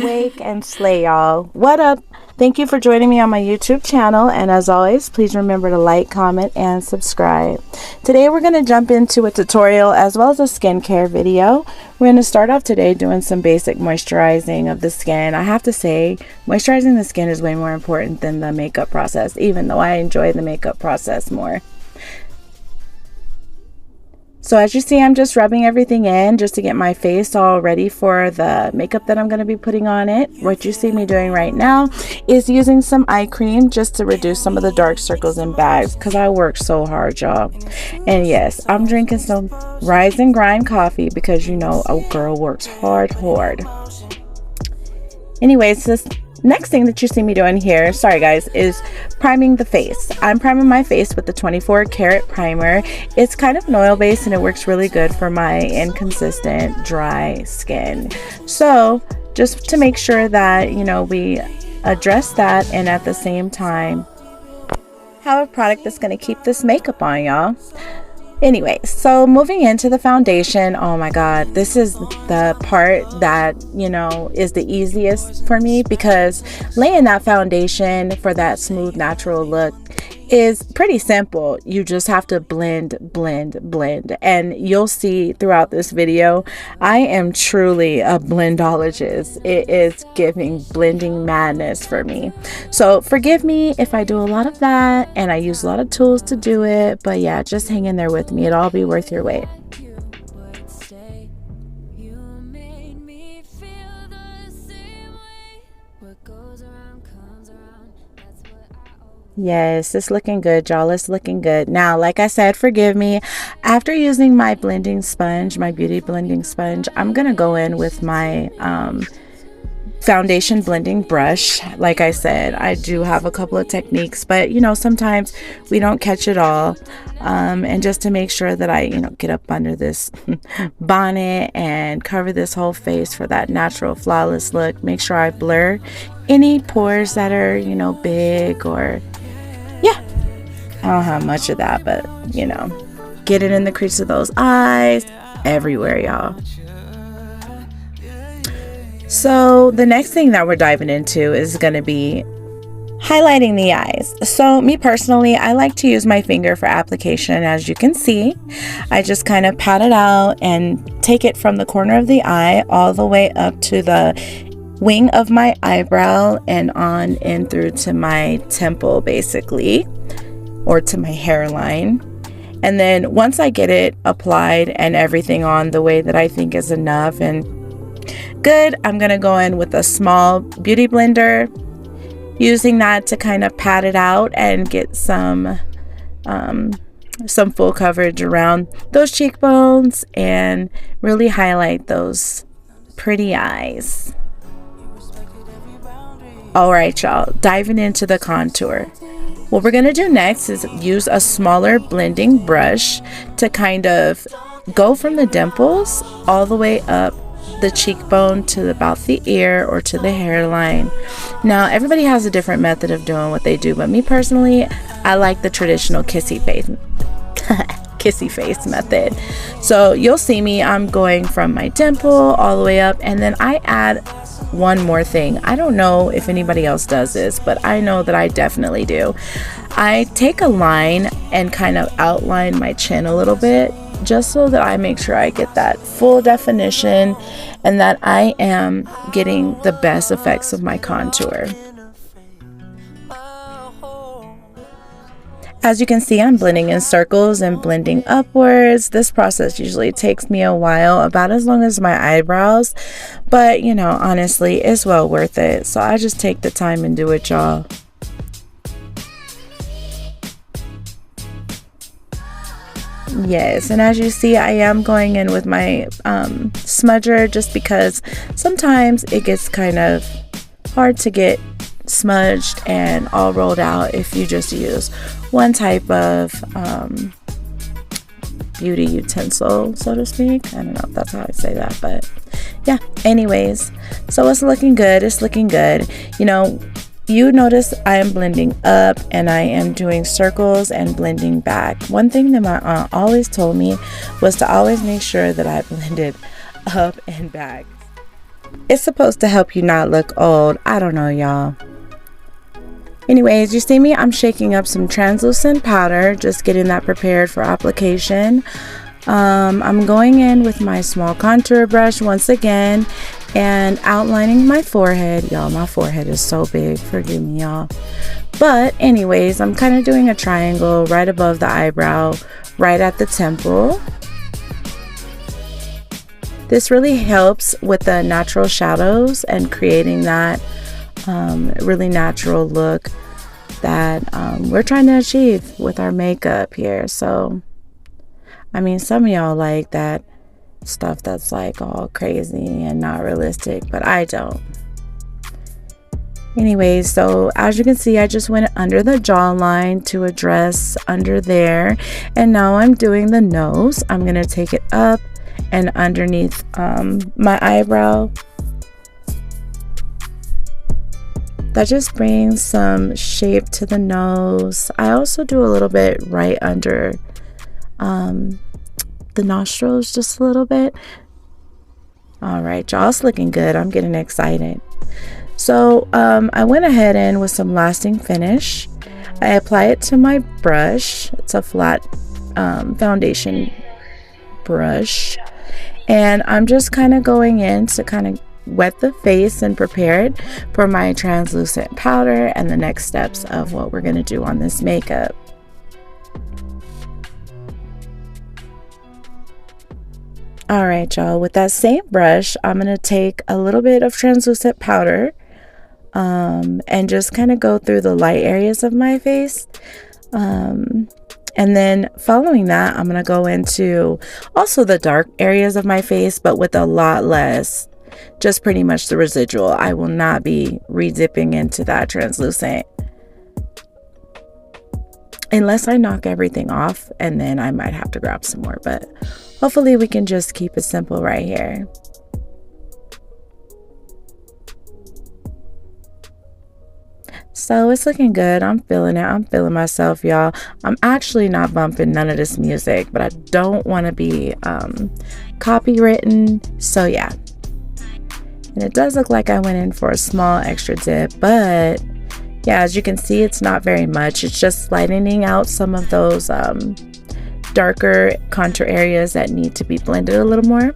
Wake and slay, y'all. What up? Thank you for joining me on my YouTube channel, and as always, please remember to like, comment, and subscribe. Today we're going to jump into a tutorial as well as a skincare video. We're going to start off today doing some basic moisturizing of the skin. I have to say, moisturizing the skin is way more important than the makeup process, even though I enjoy the makeup process more. So as you see, I'm just rubbing everything in just to get my face all ready for the makeup that I'm going to be putting on it. What you see me doing right now is using some eye cream just to reduce some of the dark circles and bags because I work so hard, y'all. And yes, I'm drinking some Rise and Grind coffee because you know a girl works hard. Anyways, this next thing that you see me doing here, sorry guys, is priming the face. I'm priming my face with the 24 karat primer. It's kind of an oil base and it works really good for my inconsistent dry skin. So just to make sure that, you know, we address that and at the same time have a product that's going to keep this makeup on, y'all. Anyway, so moving into the foundation, oh my god, this is the part that, you know, is the easiest for me because laying that foundation for that smooth natural look is pretty simple. You just have to blend, and you'll see throughout this video I am truly a blendologist. It is giving blending madness for me, so forgive me if I do a lot of that and I use a lot of tools to do it, but yeah, just hang in there with me. It'll all be worth your wait. Yes, it's looking good, y'all. It's looking good. Now, like I said, forgive me. After using my blending sponge, my beauty blending sponge, I'm going to go in with my foundation blending brush. Like I said, I do have a couple of techniques, but you know, sometimes we don't catch it all. And just to make sure that I, you know, get up under this bonnet and cover this whole face for that natural flawless look, make sure I blur any pores that are, you know, big or yeah, I don't have much of that, but you know, get it in the crease of those eyes, everywhere, y'all. So the next thing that we're diving into is going to be highlighting the eyes. So me personally, I like to use my finger for application. As you can see, I just kind of pat it out and take it from the corner of the eye all the way up to the wing of my eyebrow and on in through to my temple, basically, or to my hairline. And then once I get it applied and everything on the way that I think is enough and good, I'm gonna go in with a small beauty blender, using that to kind of pat it out and get some full coverage around those cheekbones and really highlight those pretty eyes. All right, y'all, diving into the contour. What we're gonna do next is use a smaller blending brush to kind of go from the dimples all the way up the cheekbone to about the ear or to the hairline. Now, everybody has a different method of doing what they do, but me personally, I like the traditional kissy face method. So you'll see me, I'm going from my dimple all the way up, and then I add one more thing. I don't know if anybody else does this, but I know that I definitely do. I take a line and kind of outline my chin a little bit, just so that I make sure I get that full definition and that I am getting the best effects of my contour. As you can see, I'm blending in circles and blending upwards. This process usually takes me a while, about as long as my eyebrows, but you know, honestly, it's well worth it. So I just take the time and do it, y'all. Yes, and as you see, I am going in with my smudger just because sometimes it gets kind of hard to get smudged and all rolled out if you just use one type of beauty utensil, so to speak. I don't know if that's how I say that, but yeah, anyways, so it's looking good. It's looking good. You know, you notice I am blending up and I am doing circles and blending back. One thing that my aunt always told me was to always make sure that I blended up and back. It's supposed to help you not look old. I don't know, y'all. Anyways, you see me, I'm shaking up some translucent powder, just getting that prepared for application. I'm going in with my small contour brush once again and outlining my forehead. Y'all, my forehead is so big, forgive me, y'all. But anyways, I'm kind of doing a triangle right above the eyebrow, right at the temple. This really helps with the natural shadows and creating that really natural look that we're trying to achieve with our makeup here. So I mean, some of y'all like that stuff that's like all crazy and not realistic, but I don't. Anyways, so as you can see, I just went under the jawline to address under there, and now I'm doing the nose. I'm gonna take it up and underneath my eyebrow. That just brings some shape to the nose. I also do a little bit right under the nostrils, just a little bit. All right, y'all, it's looking good. I'm getting excited. So I went ahead in with some lasting finish. I apply it to my brush. It's a flat foundation brush, and I'm just kind of going in to kind of wet the face and prepare it for my translucent powder and the next steps of what we're going to do on this makeup. All right, y'all, with that same brush, I'm going to take a little bit of translucent powder and just kind of go through the light areas of my face. And then following that, I'm going to go into also the dark areas of my face, but with a lot less, just pretty much the residual. I will not be re-dipping into that translucent unless I knock everything off, and then I might have to grab some more, but hopefully we can just keep it simple right here. So it's looking good. I'm feeling it. I'm feeling myself, y'all. I'm actually not bumping none of this music, but I don't want to be copywritten. So yeah. And it does look like I went in for a small extra dip, but yeah, as you can see, it's not very much. It's just lightening out some of those darker contour areas that need to be blended a little more.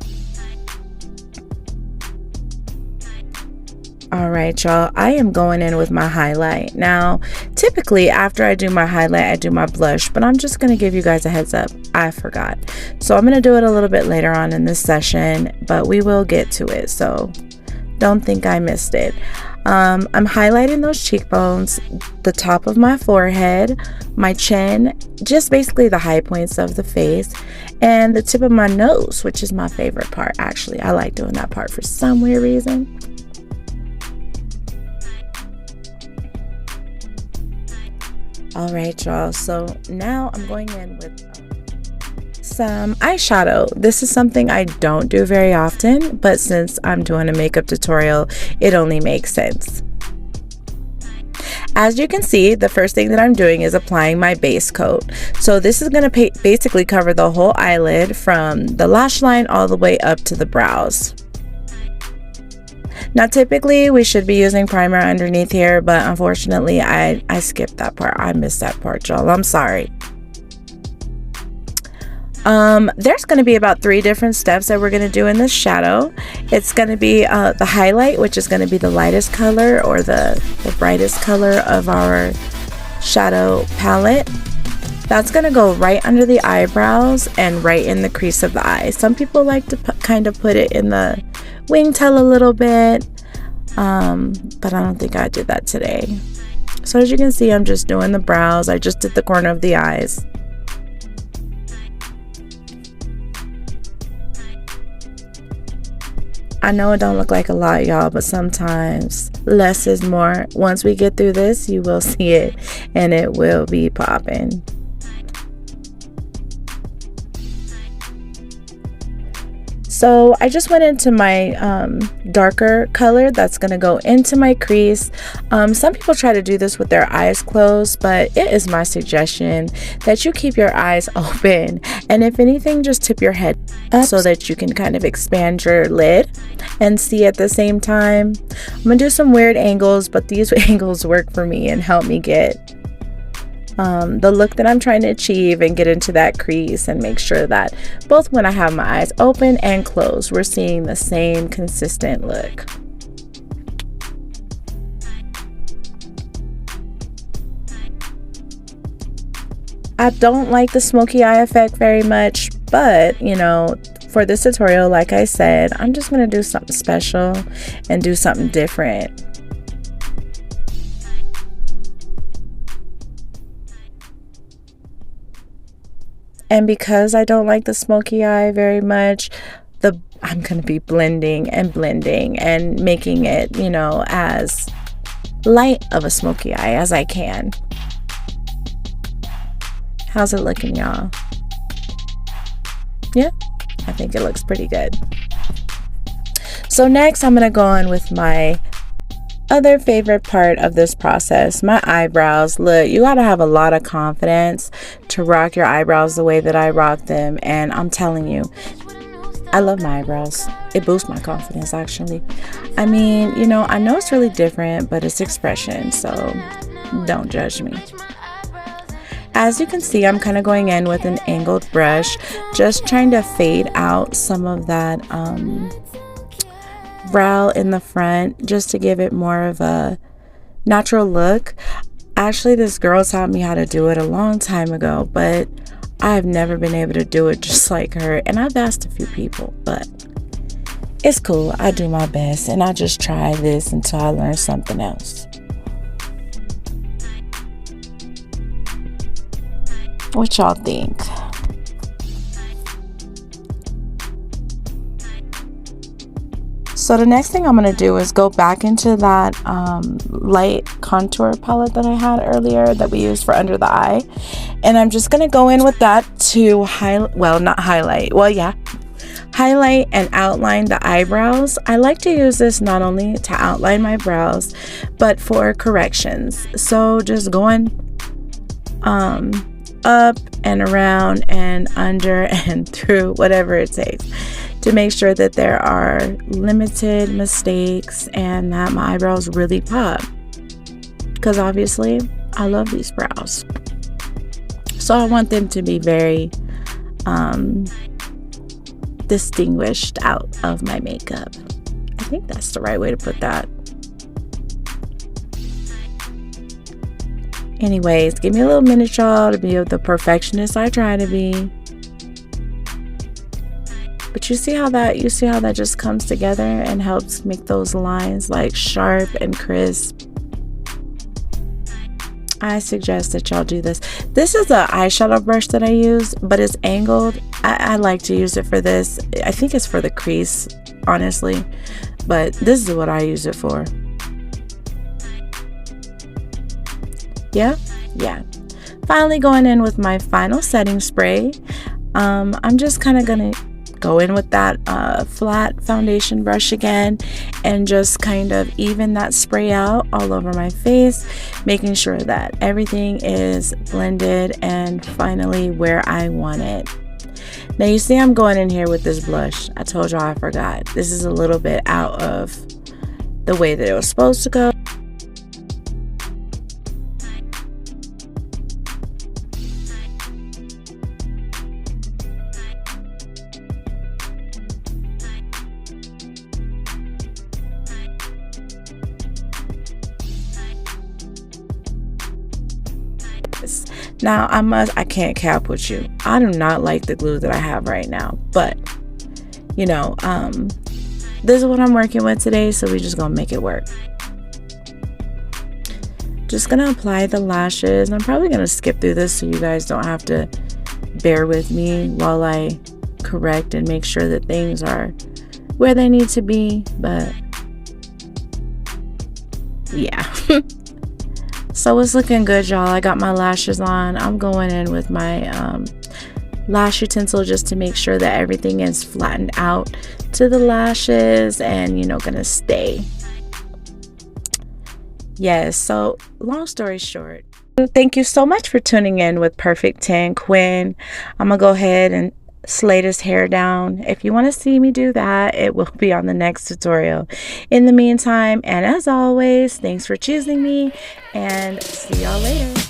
All right, y'all, I am going in with my highlight. Now, typically after I do my highlight, I do my blush, but I'm just going to give you guys a heads up. I forgot. So I'm going to do it a little bit later on in this session, but we will get to it. So don't think I missed it. I'm highlighting those cheekbones, the top of my forehead, my chin, just basically the high points of the face, and the tip of my nose, which is my favorite part. Actually, I like doing that part for some weird reason. All right, y'all, so now I'm going in with some eyeshadow. This is something I don't do very often, but since I'm doing a makeup tutorial, it only makes sense. As you can see, the first thing that I'm doing is applying my base coat. So this is going to basically cover the whole eyelid from the lash line all the way up to the brows. Now typically we should be using primer underneath here, but unfortunately I skipped that part. I missed that part, y'all. I'm sorry. There's going to be about 3 different steps that we're going to do in this shadow. It's going to be the highlight, which is going to be the lightest color or the brightest color of our shadow palette. That's going to go right under the eyebrows and right in the crease of the eye. Some people like to kind of put it in the wingtail a little bit, but I don't think I did that today. So as you can see, I'm just doing the brows. I just did the corner of the eyes. I know it don't look like a lot, y'all, but sometimes less is more. Once we get through this, you will see it, and it will be popping. So I just went into my darker color that's going to go into my crease. Some people try to do this with their eyes closed, but it is my suggestion that you keep your eyes open, and if anything, just tip your head up so that you can kind of expand your lid and see at the same time. I'm gonna do some weird angles, but these angles work for me and help me get the look that I'm trying to achieve and get into that crease and make sure that both when I have my eyes open and closed, we're seeing the same consistent look. I don't like the smoky eye effect very much, but you know, for this tutorial, like I said, I'm just gonna do something special and do something different. And because I don't like the smoky eye very much, I'm going to be blending and making it, you know, as light of a smoky eye as I can. How's it looking, y'all? Yeah, I think it looks pretty good. So next I'm going to go in with my other favorite part of this process, my eyebrows. Look, you gotta have a lot of confidence to rock your eyebrows the way that I rock them, and I'm telling you, I love my eyebrows. It boosts my confidence, actually. I mean, you know, I know it's really different, but it's expression, so don't judge me. As you can see, I'm kind of going in with an angled brush, just trying to fade out some of that brow in the front, just to give it more of a natural look. Actually, this girl taught me how to do it a long time ago, but I've never been able to do it just like her, and I've asked a few people, but it's cool. I do my best, and I just try this until I learn something else. What y'all think? So the next thing I'm going to do is go back into that light contour palette that I had earlier that we used for under the eye. And I'm just going to go in with that to highlight and outline the eyebrows. I like to use this not only to outline my brows, but for corrections. So just going up and around and under and through, whatever it takes, to make sure that there are limited mistakes and that my eyebrows really pop, because obviously I love these brows, so I want them to be very distinguished out of my makeup. I think that's the right way to put that. Anyways, give me a little minute, y'all, to be the perfectionist I try to be. But you see how that just comes together and helps make those lines like sharp and crisp. I suggest that y'all do this. This is an eyeshadow brush that I use, but it's angled. I like to use it for this. I think it's for the crease, honestly, but this is what I use it for. Yeah. Finally going in with my final setting spray. I'm just kind of gonna go in with that flat foundation brush again and just kind of even that spray out all over my face, making sure that everything is blended and finally where I want it. Now you see I'm going in here with this blush. I told y'all I forgot. This is a little bit out of the way that it was supposed to go. Now I can't cap with you. I do not like the glue that I have right now, but you know, this is what I'm working with today, so we're just gonna make it work. Just gonna apply the lashes. I'm probably gonna skip through this so you guys don't have to bear with me while I correct and make sure that things are where they need to be, but yeah. So it's looking good, y'all. I got my lashes on. I'm going in with my lash utensil just to make sure that everything is flattened out to the lashes and, you know, gonna stay. Yes, so long story short, thank you so much for tuning in with Perfect 10 Quinn. I'm gonna go ahead and slay this hair down. If you want to see me do that, it will be on the next tutorial. In the meantime, and as always, thanks for choosing me, and see y'all later.